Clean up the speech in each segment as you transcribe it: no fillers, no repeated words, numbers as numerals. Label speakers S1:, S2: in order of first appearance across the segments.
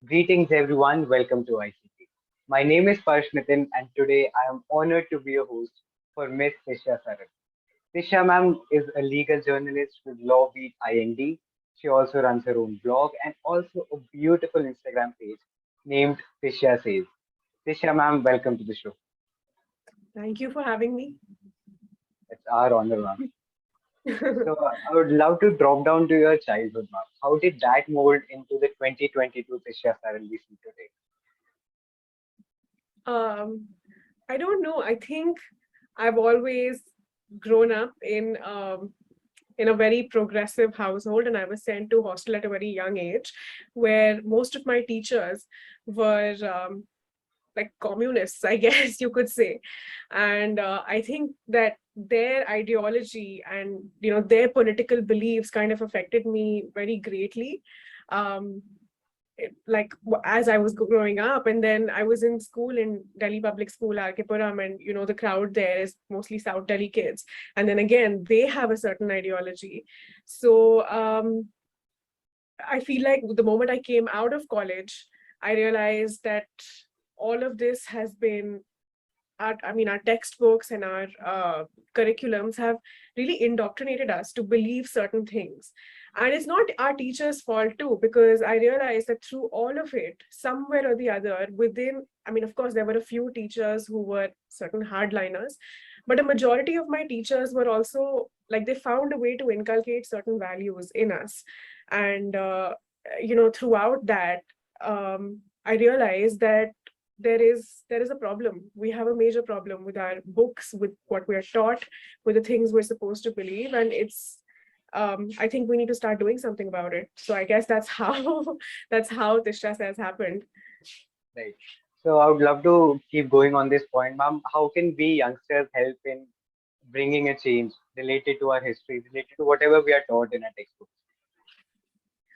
S1: Greetings everyone, welcome to ICT. My name is Sparsh Nitin and today I am honored to be your host for Miss Tishya Saran. Tishya ma'am is a legal journalist with Lawbeat IND. She also runs her own blog and also a beautiful Instagram page named Tishya Says. Tishya ma'am, welcome to the show.
S2: Thank you for having me.
S1: It's our honor ma'am. So I would love to drop down to your childhood ma'am. How did that mold into the 2022 Tishya Saran we see today?
S2: um, I don't know. I think I've always grown up in a very progressive household, and I was sent to hostel at a very young age, where most of my teachers were like communists, I guess you could say. And I think that their ideology and their political beliefs kind of affected me very greatly. Um, as I was growing up, and then I was in school in Delhi Public School, Arkepuram, and the crowd there is mostly South Delhi kids, and then again they have a certain ideology. So I feel like the moment I came out of college, I realized that all of this has been our textbooks and our curriculums have really indoctrinated us to believe certain things. And it's not our teachers' fault too, because I realized that through all of it, somewhere or the other, of course, there were a few teachers who were certain hardliners, but a majority of my teachers were also like they found a way to inculcate certain values in us. And, throughout that, I realized that there is a problem. We have a major problem with our books, with what we are taught, with the things we're supposed to believe, and it's I think we need to start doing something about it. So I guess that's how that's how Tishra says happened.
S1: Right. So I would love to keep going on this point, ma'am. How can we youngsters help in bringing a change related to our history, related to whatever we are taught in our textbooks?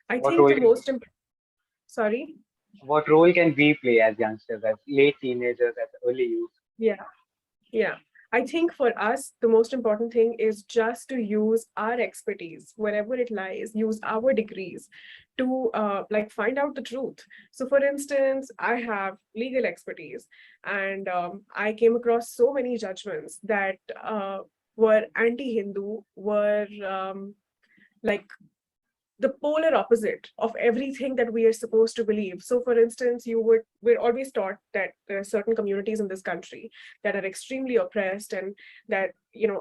S2: I
S1: What
S2: think
S1: role
S2: the
S1: can,
S2: most sorry.
S1: what role can we play as youngsters, as late teenagers, as early youth?
S2: Yeah. Yeah. I think for us, the most important thing is just to use our expertise wherever it lies, use our degrees to find out the truth. So, for instance, I have legal expertise, and I came across so many judgments that were anti-Hindu, were like the polar opposite of everything that we are supposed to believe. So, for instance, we're always taught that there are certain communities in this country that are extremely oppressed and that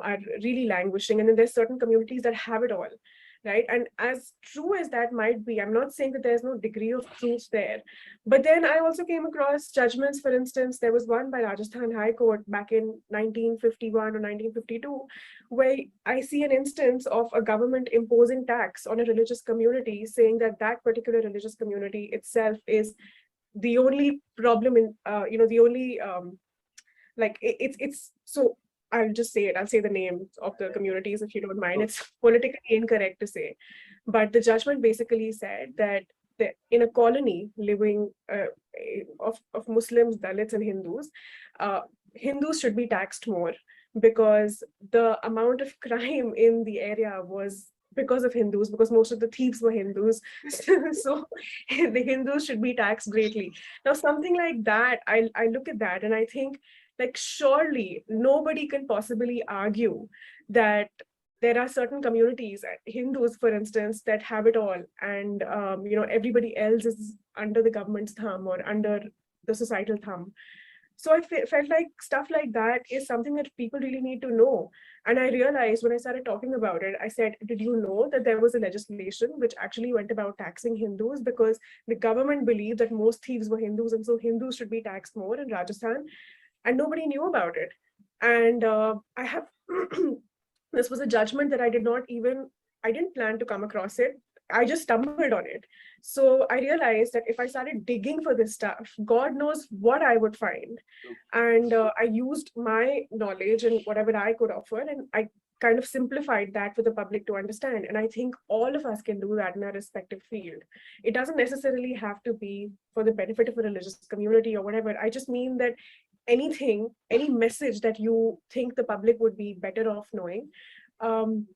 S2: are really languishing, and then there's certain communities that have it all, right? And as true as that might be, I'm not saying that there's no degree of truth there, but then I also came across judgments. For instance, there was one by Rajasthan High Court back in 1951 or 1952 where I see an instance of a government imposing tax on a religious community, saying that that particular religious community itself is the only problem in, the only it's so. I'll just say it. I'll say the name of the communities if you don't mind.
S1: So,
S2: It's politically incorrect to say, but the judgment basically said that in a colony living of Muslims, Dalits, and Hindus, Hindus should be taxed more because the amount of crime in the area was because of Hindus, because most of the thieves were Hindus. So the Hindus should be taxed greatly. Now, something like that, I look at that and I think, like, surely nobody can possibly argue that there are certain communities, Hindus, for instance, that have it all, and everybody else is under the government's thumb or under the societal thumb. So I felt like stuff like that is something that people really need to know. And I realized when I started talking about it, I said, did you know that there was a legislation which actually went about taxing Hindus because the government believed that most thieves were Hindus, and so Hindus should be taxed more in Rajasthan, and nobody knew about it. And I have this was a judgment that I didn't plan to come across it. I just stumbled on it. So I realized that if I started digging for this stuff, God knows what I would find. And I used my knowledge and whatever I could offer, and I kind of simplified that for the public to understand. And I think all of us can do that in our respective field. It doesn't necessarily have to be for the benefit of a religious community or whatever. I just mean that any message that you think the public would be better off knowing, um,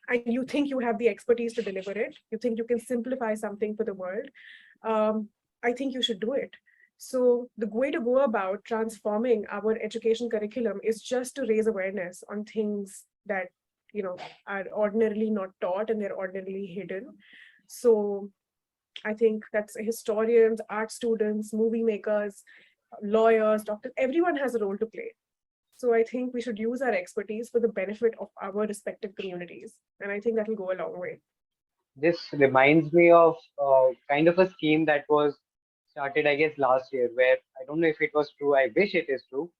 S2: and you think you have the expertise to deliver it, you think you can simplify something for the world, um, I think you should do it. So the way to go about transforming our education curriculum is just to raise awareness on things that, you know, are ordinarily not taught and they're ordinarily hidden. So I think that's historians, art students, movie makers, lawyers, doctors, everyone has a role to play. So I think we should use our expertise for the benefit of our respective communities. And I think that will go a long way.
S1: This reminds me of kind of a scheme that was started, I guess, last year, where I don't know if it was true. I wish it is true,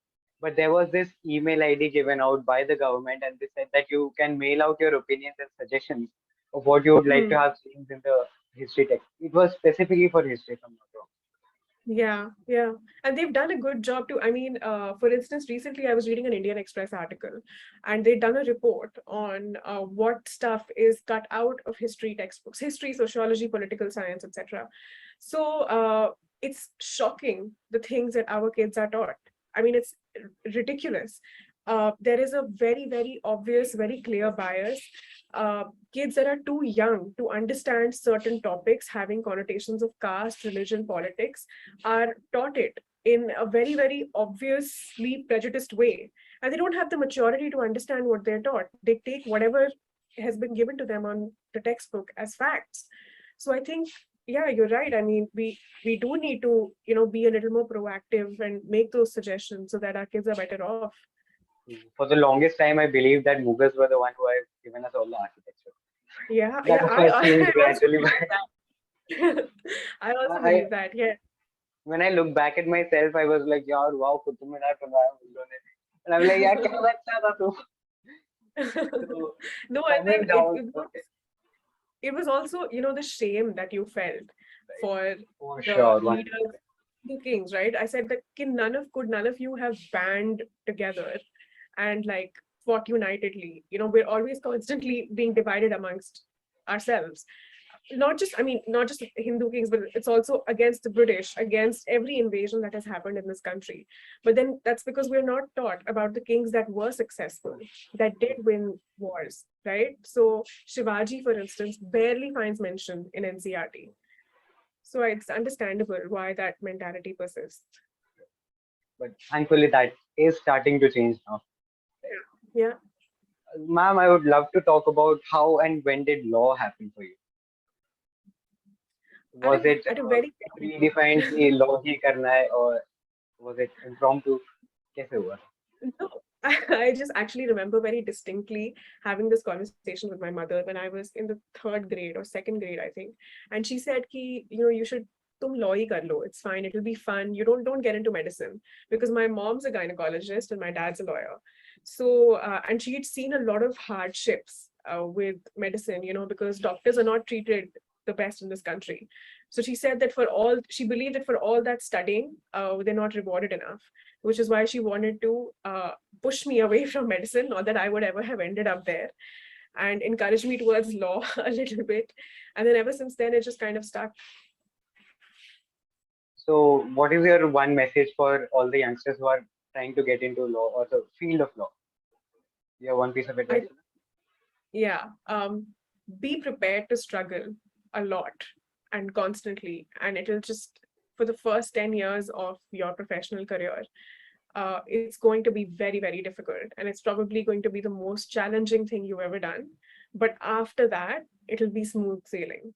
S1: but there was this email ID given out by the government, and they said that you can mail out your opinions and suggestions of what you would like to
S2: Hmm.
S1: have changed in the history text. It was specifically for history, if I'm not wrong.
S2: Yeah, yeah. And they've done a good job too. I mean, for instance, recently I was reading an Indian Express article and they'd done a report on what stuff is cut out of history textbooks, history, sociology, political science, etc. So it's shocking the things that our kids are taught. I mean, it's ridiculous. There is a very, very obvious, very clear bias. Uh, Kids that are too young to understand certain topics having connotations of caste, religion, politics are taught it in a very, very obviously prejudiced way. And they don't have the maturity to understand what they're taught. They take whatever has been given to them on the textbook as facts. So I think, yeah, you're right. I mean, we do need to, be a little more proactive and make those suggestions so that our kids are better off.
S1: For the longest time, I believed that Mughals were the one who have given us all the architecture.
S2: Yeah,
S1: That
S2: yeah,
S1: has changed
S2: I also
S1: gradually.
S2: believe that. I also
S1: I
S2: believe that, yeah.
S1: when I look back at myself, I was like, "यार, wow, Qutub Minar बनवाया मुगलों ने," and I'm like, "यार, क्या बच्चा था तू?" So
S2: No, and
S1: coming
S2: then it,
S1: down,
S2: it was
S1: okay,
S2: it was also, the shame that you felt
S1: right,
S2: for
S1: for
S2: the
S1: sure, one,
S2: leaders, the kings, right? I said that none of you have band together and like fought unitedly. We're always constantly being divided amongst ourselves. Not just Hindu kings, but it's also against the British, against every invasion that has happened in this country. But then that's because we're not taught about the kings that were successful, that did win wars, right? So Shivaji, for instance, barely finds mention in NCRT. So it's understandable why that mentality persists.
S1: but thankfully that is starting to change now. Right.
S2: Yeah.
S1: Ma'am, I would love to talk about how and when did law happen for you?
S2: At
S1: Was
S2: a
S1: it
S2: at a very
S1: predefined कि law ही करना है, or was it impromptu? कैसे हुआ?
S2: No, I just actually remember very distinctly having this conversation with my mother when I was in the third grade or second grade, I think. And she said, "Ki, you should tum law hi kar lo. It's fine. It'll be fun. You don't get into medicine," because my mom's a gynecologist and my dad's a lawyer. So and she had seen a lot of hardships with medicine, because doctors are not treated the best in this country. So she believed that for all that studying, they're not rewarded enough, which is why she wanted to push me away from medicine, not that I would ever have ended up there, and encourage me towards law a little bit. And then ever since then, it just kind of stuck.
S1: So, what is your one message for all the youngsters who are trying to get into law or the field of law? You have one piece of
S2: I
S1: advice?
S2: Yeah, be prepared to struggle a lot and constantly, and it'll just for the first 10 years of your professional career, it's going to be very, very difficult. And it's probably going to be the most challenging thing you've ever done. But after that, it'll be smooth sailing.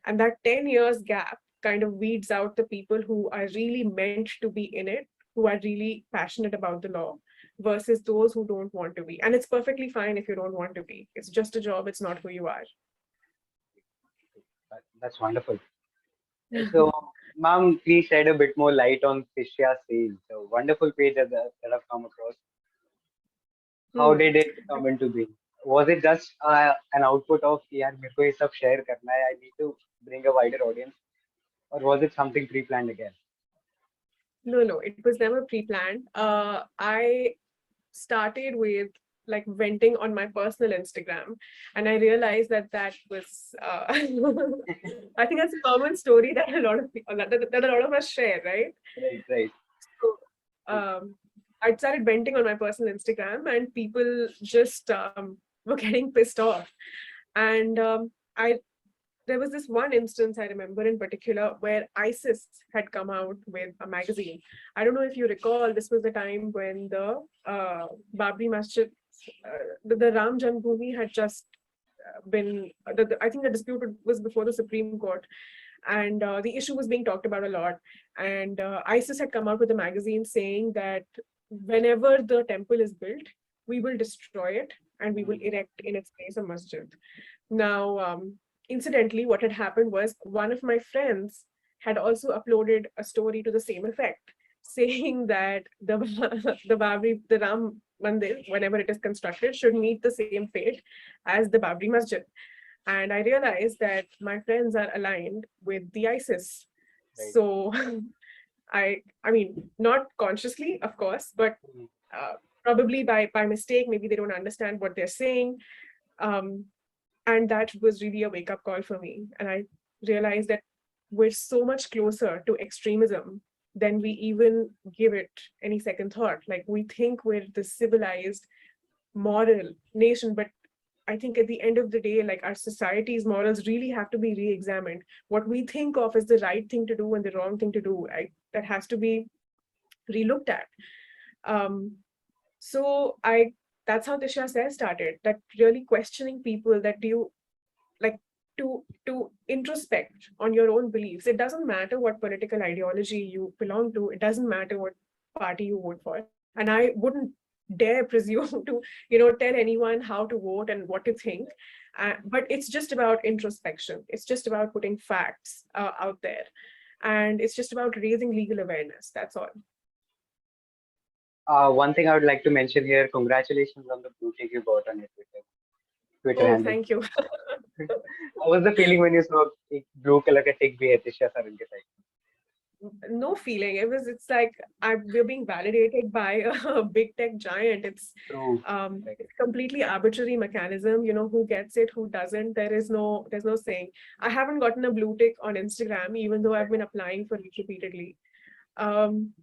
S2: And that 10 years gap kind of weeds out the people who are really meant to be in it, who are really passionate about the law, versus those who don't want to be. And it's perfectly fine if you don't want to be. It's just a job, it's not who you are.
S1: That's wonderful. So, ma'am, please shed a bit more light on Tishya Saran, the wonderful page that I've come across. How
S2: Hmm.
S1: did it come into being? Was it just an output of यार मेरे को ये सब share करना है, I need to bring a wider audience, or was it something pre-planned again?
S2: No, it was never pre-planned. I started with like venting on my personal Instagram, and I realized that was I think that's a common story that a lot of people that a lot of us share, right?
S1: Right, right.
S2: So I started venting on my personal Instagram, and people just were getting pissed off, and I there was this one instance I remember in particular where ISIS had come out with a magazine. I don't know if you recall, this was the time when the Babri Masjid, the Ram Janmabhoomi had just I think the dispute was before the Supreme Court, and the issue was being talked about a lot. And ISIS had come out with a magazine saying that whenever the temple is built, we will destroy it and we will erect in its place a masjid. Now, incidentally, what had happened was one of my friends had also uploaded a story to the same effect, saying that the Ram Mandir, whenever it is constructed, should meet the same fate as the Babri Masjid. And I realized that my friends are aligned with the ISIS.
S1: Right.
S2: So I mean, not consciously, of course, but
S1: Mhm.
S2: uh, probably by mistake, maybe they don't understand what they're saying. Um, and that was really a wake up call for me. And I realized that we're so much closer to extremism than we even give it any second thought. Like we think we're the civilized, moral nation, but I think at the end of the day, like our society's morals really have to be re-examined. What we think of as the right thing to do and the wrong thing to do, that has to be relooked at. Um, so that's how Tishya Saran started. That really questioning people, that do you like to introspect on your own beliefs. It doesn't matter what political ideology you belong to. It doesn't matter what party you vote for. And I wouldn't dare presume to tell anyone how to vote and what to think. But it's just about introspection. It's just about putting facts out there, and it's just about raising legal awareness. That's all.
S1: One thing I would like to mention here, congratulations on the blue tick you got on your Twitter
S2: Oh,
S1: handle.
S2: thank you.
S1: How was the feeling when you saw एक blue color का tick भी है Tishya Saran के side?
S2: No feeling. It's like we're being validated by a big tech giant.
S1: True. Right.
S2: It's completely arbitrary mechanism, who gets it, who doesn't. There's no saying. I haven't gotten a blue tick on Instagram, even though I've been applying for it repeatedly. um,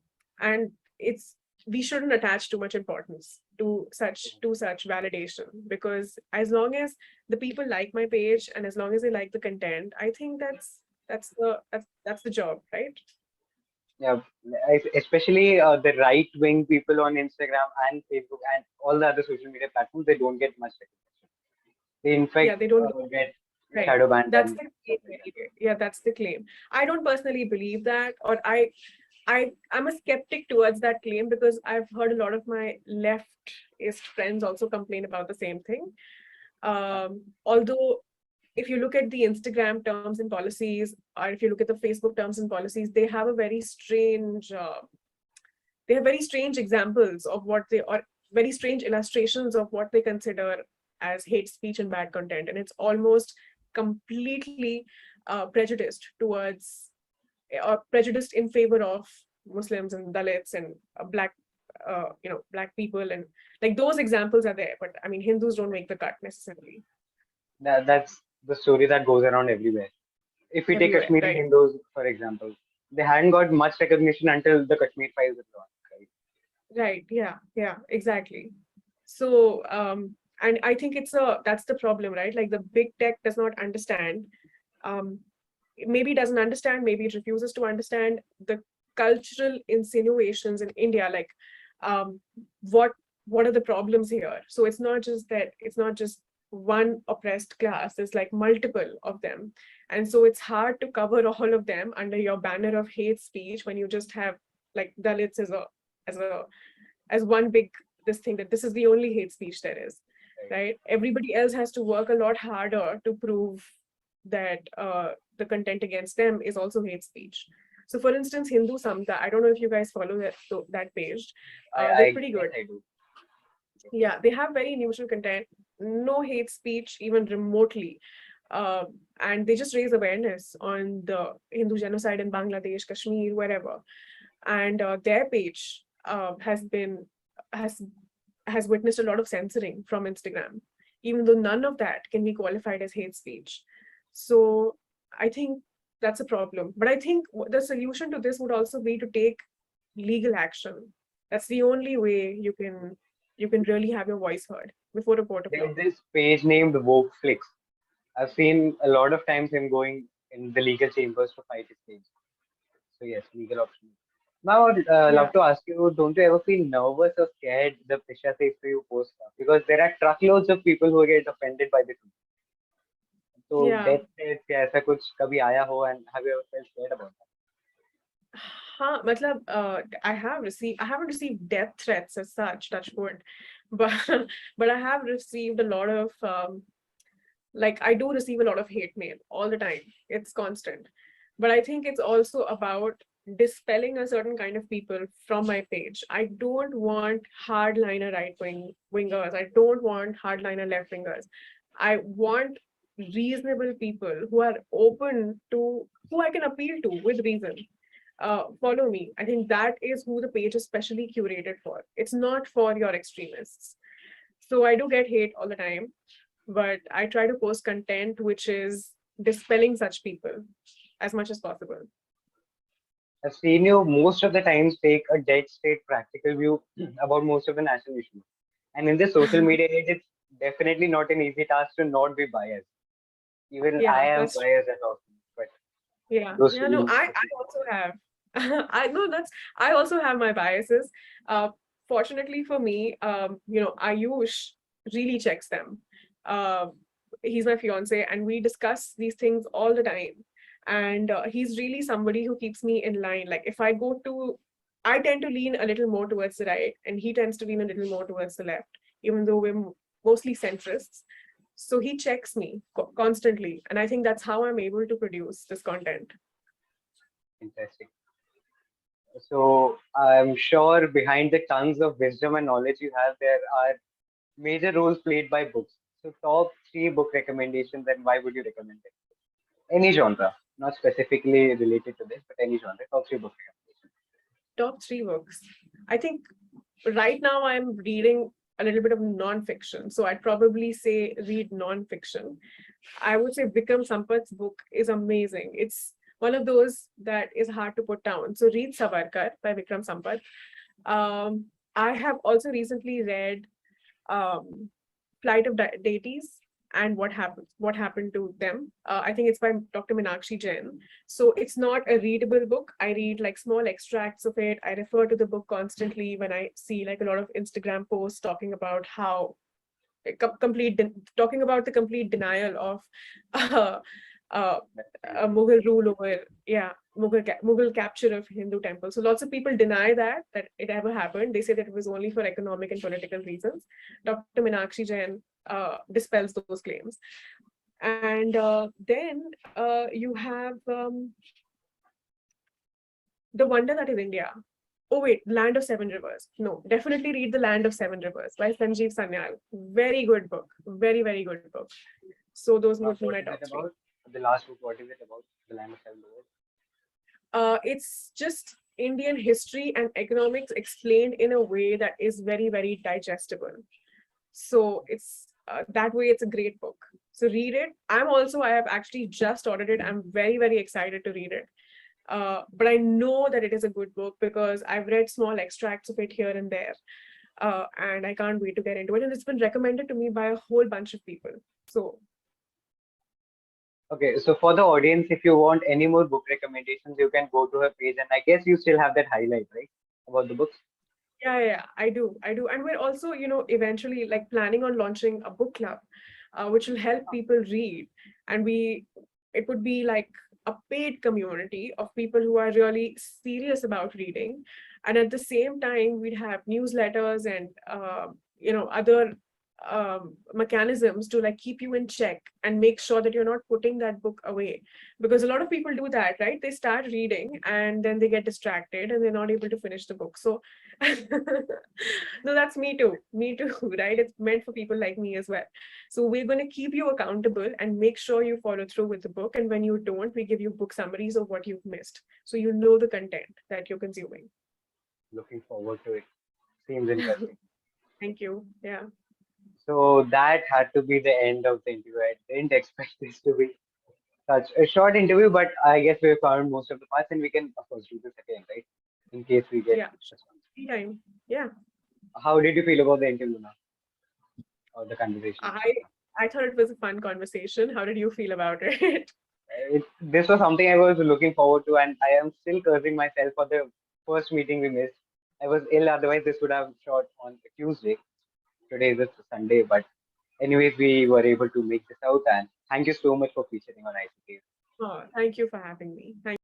S2: and it's we shouldn't attach too much importance to such validation, because as long as the people like my page and as long as they like the content, I think that's the job, right?
S1: Yeah, especially the right-wing people on Instagram and Facebook and all the other social media platforms, they don't get much recognition. They in
S2: Yeah,
S1: fact
S2: they don't.
S1: get
S2: Right.
S1: shadow banned
S2: That's
S1: and
S2: the
S1: stuff
S2: claim
S1: like that.
S2: anyway. Yeah, that's the claim. I don't personally believe that, or I'm a skeptic towards that claim, because I've heard a lot of my leftist friends also complain about the same thing. Although if you look at the Instagram terms and policies, or if you look at the Facebook terms and policies, they have very strange examples of what they or very strange illustrations of what they consider as hate speech and bad content, and it's almost completely prejudiced in favor of Muslims and Dalits and black people, and like those examples are there, but I mean Hindus don't make the cut necessarily.
S1: That's the story that goes around everywhere. If we take
S2: Everywhere,
S1: Kashmiri
S2: right?
S1: Hindus, for example, they hadn't got much recognition until the Kashmir files were launched, right?
S2: Right. Yeah, exactly. So, and I think that's the problem, right? Like the big tech does not understand, um, maybe doesn't understand, maybe it refuses to understand the cultural insinuations in India, like um, what what are the problems here? So it's not just one oppressed class, there's like multiple of them. And so it's hard to cover all of them under your banner of hate speech when you just have like Dalits as a as one big this thing, that this is the only hate speech there is,
S1: Right.
S2: right? Everybody else has to work a lot harder to prove that the content against them is also hate speech. So for instance, Hindu Samta, I don't know if you guys follow that page. They're
S1: I
S2: pretty
S1: guess
S2: good.
S1: I do.
S2: Yeah, they have very neutral content, no hate speech even remotely. uh, and they just raise awareness on the Hindu genocide in Bangladesh, Kashmir, wherever. And their page has has witnessed a lot of censoring from Instagram, even though none of that can be qualified as hate speech. So I think that's a problem. But I think the solution to this would also be to take legal action. That's the only way you can really have your voice heard before a court of law.
S1: There's this page named Woke Flicks. I've seen a lot of times him going in the legal chambers to fight his case. So yes, legal option. Now, I would
S2: Yeah.
S1: love to ask you, don't you ever feel nervous or scared the Tisha says to you post stuff? Because there are truckloads of people who get offended by the truth. So
S2: Yeah.
S1: death threats या ऐसा कुछ कभी आया हो and have you ever felt scared about that?
S2: हाँ, मतलब I haven't received death threats as such, touch wood, but but I have received a lot of like I do receive a lot of hate mail all the time. It's constant. But I think it's also about dispelling a certain kind of people from my page. I don't want hardliner wingers. I don't want hardliner left wingers. I want reasonable people who are open to who I can appeal to with reason. Follow me. I think that is who the page is specially curated for. It's not for your extremists. So I do get hate all the time, but I try to post content which is dispelling such people as much as possible.
S1: I've seen you most of the times take a dead state practical view about most of the national issues. And in this social media age, it's definitely not an easy task to not be biased. Even I
S2: Yeah,
S1: am
S2: that's
S1: biased at often, but
S2: yeah.
S1: those
S2: Yeah, no,
S1: feelings.
S2: I also have. I know that's I also have my biases. Uh Fortunately for me, Ayush really checks them. Uh he's my fiance and we discuss these things all the time. And he's really somebody who keeps me in line. Like if I tend to lean a little more towards the right, and he tends to lean a little more towards the left, even though we're mostly centrists. So he checks me constantly, and I think that's how I'm able to produce this content.
S1: Interesting. So I'm sure behind the tons of wisdom and knowledge you have, there are major roles played by books. So top three book recommendations and why would you recommend it? Any genre, not specifically related to this, but any genre. Top three book recommendations.
S2: Top three books. I think right now I'm reading a little bit of non-fiction. So I'd probably say read non-fiction. I would say Vikram Sampath's book is amazing. It's one of those that is hard to put down. So read Savarkar by Vikram Sampath. I have also recently read um, Flight of Deities and what happened to them. I think it's by Dr. Minakshi Jain. So it's not a readable book. I read like small extracts of it. I refer to the book constantly when I see like a lot of Instagram posts talking about how talking about the complete denial of uh, uh, Mughal rule over, yeah, Mughal capture of Hindu temples. So lots of people deny that it ever happened. They say that it was only for economic and political reasons. Dr. Minakshi Jain dispels those claims. And then you have The Wonder That Is India. Oh wait, Land of Seven Rivers. No, definitely read The Land of Seven Rivers by Sanjeev Sanyal. Very good book. Very, very good book. So those would be
S1: What
S2: my
S1: is it
S2: top three.
S1: about? The last book, what is it about? The Land of Seven Rivers.
S2: It's just Indian history and economics explained in a way that is very, very digestible. So it's that way, it's a great book. So read it. I have actually just ordered it. I'm very, very excited to read it. But I know that it is a good book because I've read small extracts of it here and there. And I can't wait to get into it. And it's been recommended to me by a whole bunch of people. So
S1: Okay, so for the audience, if you want any more book recommendations, you can go to her page, and I guess you still have that highlight, right, about the books.
S2: yeah, I do. And we're also, eventually like planning on launching a book club, which will help people read. And it would be like a paid community of people who are really serious about reading. And at the same time, we'd have newsletters and, other mechanisms to like keep you in check and make sure that you're not putting that book away, because a lot of people do that, right? They start reading and then they get distracted and they're not able to finish the book. So no, that's me too, right? It's meant for people like me as well. So we're going to keep you accountable and make sure you follow through with the book, and when you don't, we give you book summaries of what you've missed, so you know the content that you're consuming.
S1: Looking forward to it. Seems interesting.
S2: Thank you. Yeah.
S1: So that had to be the end of the interview. I didn't expect this to be such a short interview, but I guess we found most of the parts, and we can, of course, do this again, right? In case we get
S2: Yeah,
S1: response.
S2: free time. Yeah.
S1: How did you feel about the interview now, or the conversation?
S2: I I thought it was a fun conversation. How did you feel about it?
S1: This was something I was looking forward to, and I am still cursing myself for the first meeting we missed. I was ill, otherwise this would have shot on Tuesday. Today is a Sunday, but anyways, we were able to make this out, and thank you so much for featuring on ICT.
S2: Oh, thank you for having me. Thank